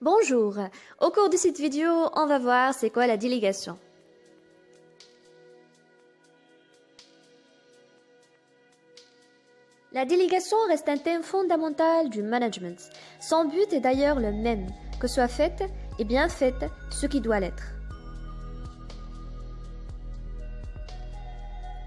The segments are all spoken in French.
Bonjour, au cours de cette vidéo, on va voir c'est quoi la délégation. La délégation reste un thème fondamental du management. Son but est d'ailleurs le même, que soit fait et bien fait ce qui doit l'être.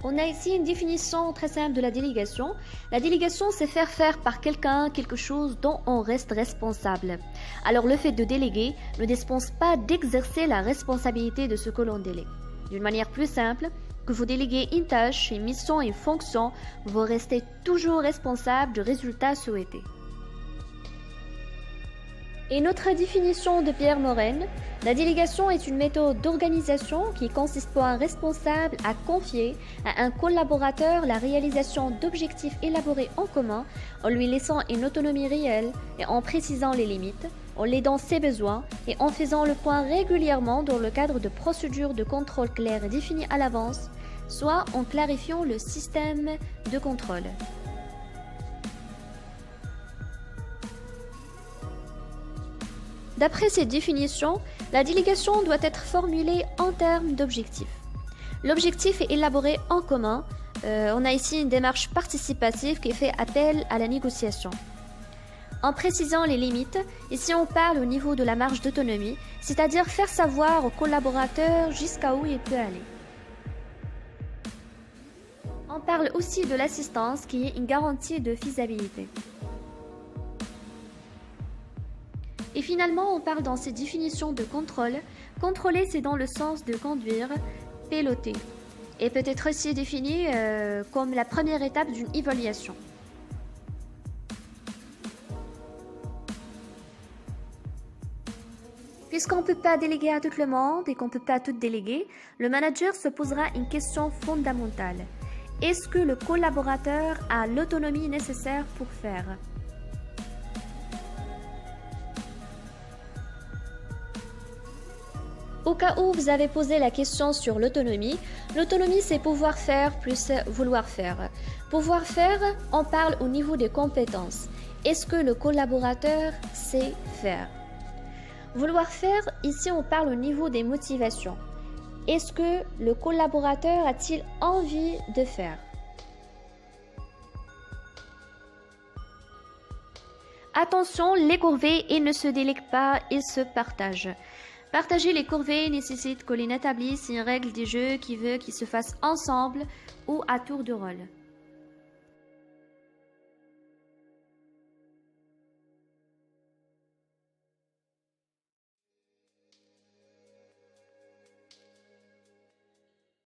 On a ici une définition très simple de la délégation. La délégation, c'est faire par quelqu'un quelque chose dont on reste responsable. Alors le fait de déléguer ne dispense pas d'exercer la responsabilité de ce que l'on délègue. D'une manière plus simple, que vous déléguez une tâche, une mission, une fonction, vous restez toujours responsable du résultat souhaité. Et notre définition de Pierre Moren, la délégation est une méthode d'organisation qui consiste pour un responsable à confier à un collaborateur la réalisation d'objectifs élaborés en commun en lui laissant une autonomie réelle et en précisant les limites, en l'aidant ses besoins et en faisant le point régulièrement dans le cadre de procédures de contrôle claires et définies à l'avance, soit en clarifiant le système de contrôle. D'après cette définition, la délégation doit être formulée en termes d'objectifs. L'objectif est élaboré en commun. On a ici une démarche participative qui fait appel à la négociation. En précisant les limites, ici on parle au niveau de la marge d'autonomie, c'est-à-dire faire savoir au collaborateur jusqu'à où il peut aller. On parle aussi de l'assistance qui est une garantie de faisabilité. Et finalement, on parle dans ces définitions de contrôle. Contrôler, c'est dans le sens de conduire, piloter. Et peut être aussi défini comme la première étape d'une évaluation. Puisqu'on ne peut pas déléguer à tout le monde et qu'on ne peut pas tout déléguer, le manager se posera une question fondamentale. Est-ce que le collaborateur a l'autonomie nécessaire pour faire ? Au cas où vous avez posé la question sur l'autonomie c'est pouvoir faire plus vouloir faire. Pouvoir faire, on parle au niveau des compétences. Est-ce que le collaborateur sait faire? Vouloir faire, ici on parle au niveau des motivations. Est-ce que le collaborateur a-t-il envie de faire? Attention, les corvées, ils ne se délèguent pas, ils se partagent. Partager les corvées nécessite que l'on établisse une règle du jeu qui veut qu'ils se fassent ensemble ou à tour de rôle.